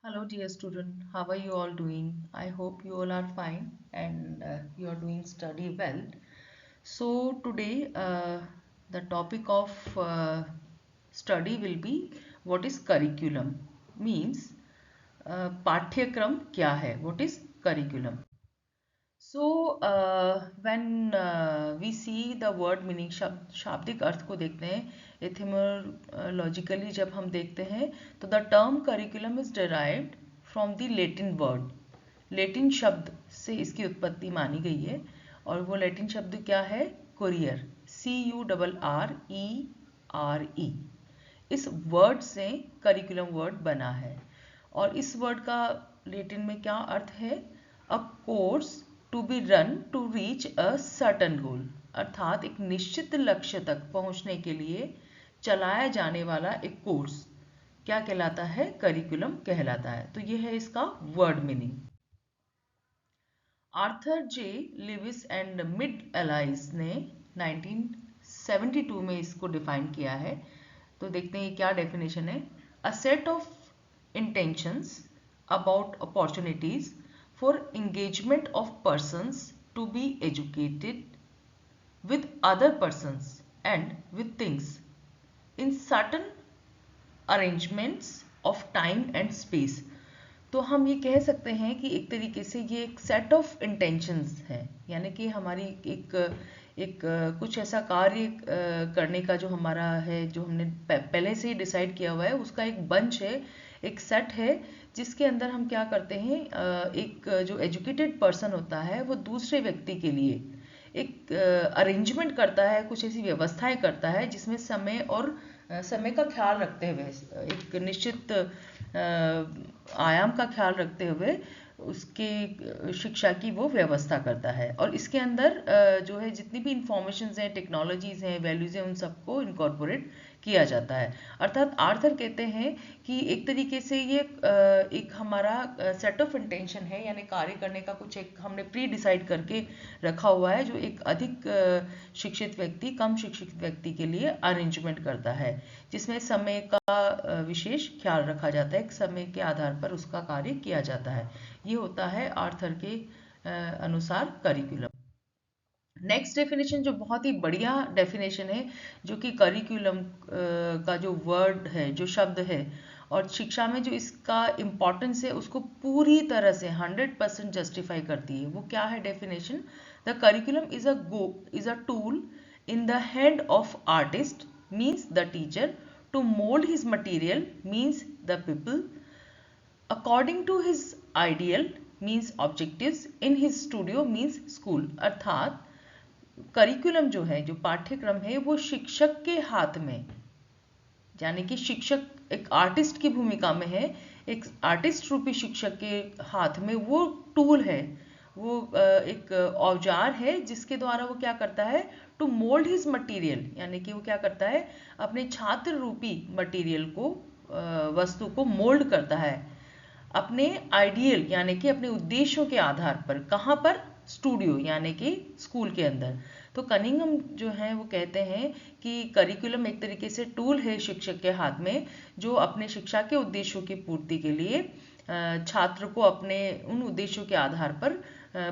Hello, dear student. How are you all doing? I hope you all are fine and you are doing study well. So today the topic of study will be what is curriculum means पाठ्यक्रम क्या है? What is curriculum? So when we see the word meaning शाब्दिक अर्थ को देखते हैं एथिमोलॉजिकली जब हम देखते हैं तो the term curriculum is derived from the Latin word Latin शब्द से इसकी उत्पत्ति मानी गई है और वो लेटिन शब्द क्या है कुरियर CURRERE इस वर्ड से करिकुलम वर्ड बना है और इस वर्ड का लेटिन में क्या अर्थ है a course to be run to reach a certain goal अर्थात एक निश्चित लक्ष्य तक पहुंचने के लिए चलाया जाने वाला एक कोर्स क्या कहलाता है करिकुलम कहलाता है तो ये है इसका word meaning Arthur J Lewis and mid allies ने 1972 में इसको डिफाइन किया है तो देखते हैं क्या डेफिनेशन है a set of intentions about opportunities for engagement of persons to be educated with other persons and with things in certain arrangements of time and space तो हम ये कह सकते हैं कि एक तरीके से ये एक सेट ऑफ इंटेंशंस है यानी कि हमारी एक एक कुछ ऐसा कार्य करने का जो हमारा है जो हमने पहले से ही डिसाइड किया हुआ है उसका एक बंच है एक सेट है जिसके अंदर हम क्या करते हैं एक जो एजुकेटेड पर्सन होता है वो दूसरे व्यक्ति के लिए एक अरेंजमेंट करता है कुछ ऐसी व्यवस्थाएं करता है जिसमें समय और समय का ख्याल रखते हुए एक निश्चित आयाम का ख्याल रखते हुए उसके शिक्षा की वो व्यवस्था करता है और इसके अंदर जो है जितनी भी इंफॉर्मेशंस हैं टेक्नोलॉजीज हैं वैल्यूज हैं उन सबको इनकॉर्पोरेट किया जाता है अर्थात आर्थर कहते हैं कि एक तरीके से ये एक हमारा सेट ऑफ इंटेंशन है यानी कार्य करने का कुछ एक हमने प्री डिसाइड करके रखा हुआ है जो एक अधिक शिक्षित व्यक्ति कम शिक्षित व्यक्ति के लिए अरेंजमेंट करता है जिसमें समय का विशेष ख्याल रखा जाता है समय के आधार पर उसका कार्य किया जाता है ये होता है आर्थर के अनुसार करिकुलम नेक्स्ट डेफिनेशन जो बहुत ही बढ़िया डेफिनेशन है जो कि करिकुलम का जो वर्ड है जो शब्द है और शिक्षा में जो इसका इम्पोर्टेंस है उसको पूरी तरह से 100% जस्टिफाई करती है वो क्या है definition the curriculum is a tool in the hand of artist means the teacher to mould his material means the people according to his ideal means objectives in his studio means school अर्थात curriculum जो है जो पाठ्यक्रम है वो शिक्षक के हाथ में यानी कि शिक्षक एक आर्टिस्ट की भूमिका में है एक आर्टिस्ट रूपी शिक्षक के हाथ में वो टूल है वो एक औजार है जिसके द्वारा वो क्या करता है टू मोल्ड हिज मटीरियल यानी कि वो क्या करता है अपने छात्र रूपी मटीरियल को वस्तु को मोल्ड करता है अपने आइडियल यानी कि अपने उद्देश्यों के आधार पर कहाँ पर स्टूडियो यानी कि स्कूल के अंदर तो कनिंघम जो है वो कहते हैं कि करिकुलम एक तरीके से टूल है शिक्षक के हाथ में जो अपने शिक्षा के उद्देश्यों की पूर्ति के लिए छात्र को अपने उन उद्देश्यों के आधार पर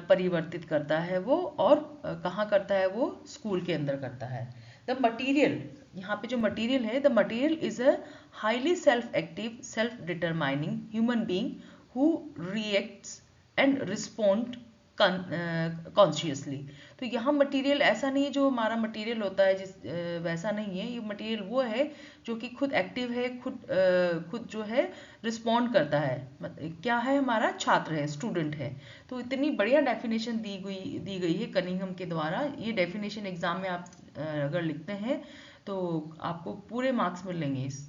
परिवर्तित करता है वो और कहाँ करता है वो स्कूल के अंदर करता है द मटीरियल यहाँ पे जो मटीरियल है the material is a highly self active self determining human being who reacts and respond consciously तो यहाँ मटेरियल ऐसा नहीं है जो हमारा मटेरियल होता है वैसा नहीं है ये मटेरियल वो है जो कि खुद एक्टिव है खुद जो है रिस्पॉन्ड करता है क्या है हमारा छात्र है स्टूडेंट है तो इतनी बढ़िया डेफिनेशन दी गई है कनिंघम के द्वारा ये डेफिनेशन एग्जाम में आप अगर लिखते हैं तो आपको पूरे मार्क्स मिलेंगे इस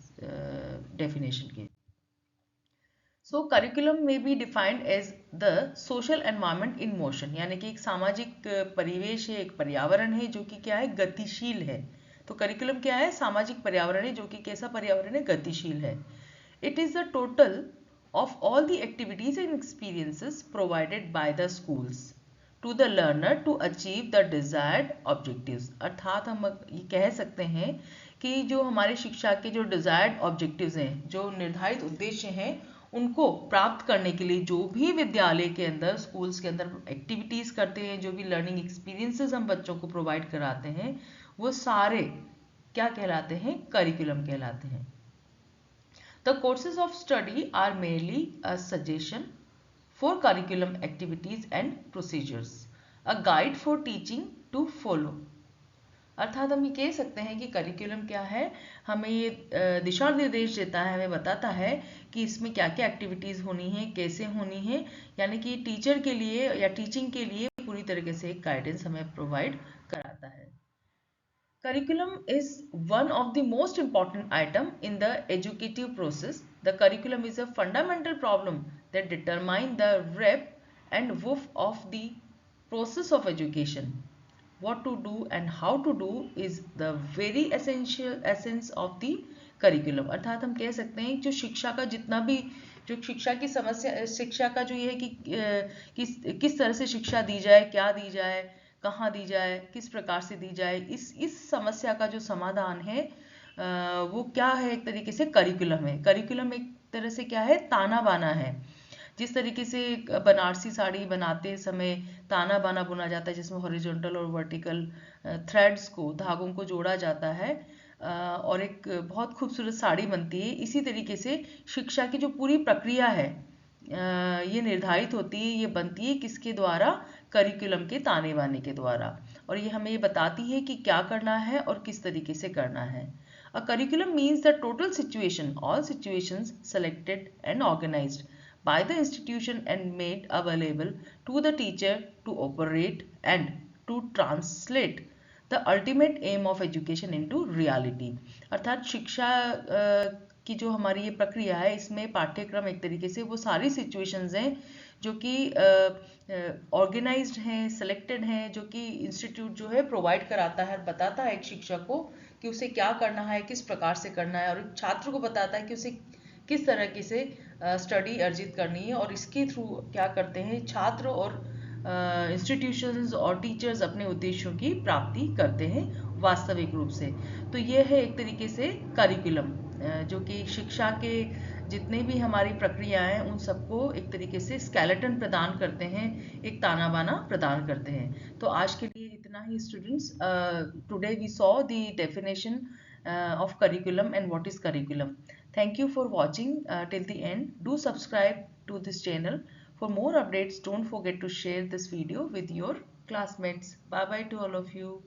डेफिनेशन के सो करिकुलम में be defined as the social environment in motion यानी कि एक सामाजिक परिवेश है एक पर्यावरण है जो कि क्या है गतिशील है तो करिकुलम क्या है सामाजिक पर्यावरण है जो कि कैसा पर्यावरण है गतिशील है it is the total of all the activities and experiences provided by the schools to the learner to achieve the desired objectives अर्थात हम ये कह सकते हैं कि जो हमारे शिक्षा के जो डिजायर्ड ऑब्जेक्टिव्स हैं, जो निर्धारित उद्देश्य हैं, उनको प्राप्त करने के लिए जो भी विद्यालय के अंदर, स्कूल्स के अंदर एक्टिविटीज करते हैं, जो भी लर्निंग एक्सपीरियंसेस हम बच्चों को प्रोवाइड कराते हैं, वो सारे क्या कहलाते हैं? करिकुलम कहलाते हैं। The courses of study are merely a suggestion for curriculum activities and procedures, a guide for teaching to follow। अर्थात हम ये कह सकते हैं कि करिकुलम क्या है? हमें ये दिशा निर्देश देता है, हमें बताता है कि इसमें क्या क्या एक्टिविटीज होनी है, कैसे होनी है, यानी कि टीचर के लिए या टीचिंग के लिए पूरी तरीके से एक गाइडेंस हमें प्रोवाइड कराता है। Curriculum is one of the most important item in the educative process. The curriculum is a fundamental problem that determine the rep and woof of the process of education. What to do and how to do is the very essential essence of the curriculum। अर्थात हम कह सकते हैं जो शिक्षा का जितना भी, जो शिक्षा की समस्या, शिक्षा का जो ये है कि किस तरह से शिक्षा दी जाए, क्या दी जाए, कहाँ दी जाए, किस प्रकार से दी जाए, इस समस्या का जो समाधान है वो क्या है? एक तरीके से करिकुलम है। करिकुलम एक तरह से क्या है? ताना बाना है। जिस तरीके से बनारसी साड़ी बनाते समय ताना बाना बुना जाता है, जिसमें हॉरिजॉन्टल और वर्टिकल थ्रेड्स को, धागों को जोड़ा जाता है और एक बहुत खूबसूरत साड़ी बनती है, इसी तरीके से शिक्षा की जो पूरी प्रक्रिया है ये निर्धारित होती है, ये बनती है किसके द्वारा? करिकुलम के ताने बाने के द्वारा। और ये हमें ये बताती है कि क्या करना है और किस तरीके से करना है। A curriculum means the total situation, all situations selected and organized by the institution and made available to the teacher to operate and to translate the ultimate aim of education into reality। अर्थात शिक्षा की जो हमारी ये प्रक्रिया है, इसमें पाठ्यक्रम एक तरीके से वो सारी सिचुएशंस हैं जो कि ऑर्गेनाइज्ड हैं, सेलेक्टेड हैं, जो कि इंस्टीट्यूट जो है प्रोवाइड कराता है, बताता है एक शिक्षक को कि उसे क्या करना है, किस प्रकार से करना है, और एक छात्र को बताता है कि उसे किस तरह से स्टडी अर्जित करनी है। और इसके थ्रू क्या करते हैं छात्र और इंस्टीट्यूशंस और टीचर्स अपने उद्देश्यों की प्राप्ति करते हैं वास्तविक रूप से। तो ये है एक तरीके से करिकुलम, जो कि शिक्षा के जितने भी हमारी प्रक्रियाएं हैं उन सबको एक तरीके से स्केलेटन प्रदान करते हैं, एक ताना बाना प्रदान करते हैं। तो आज के लिए इतना ही students. Today we saw the definition of curriculum and what is curriculum. Thank you for watching till the end. Do subscribe to this channel for more updates. Don't forget to share this video with your classmates. Bye bye to all of you.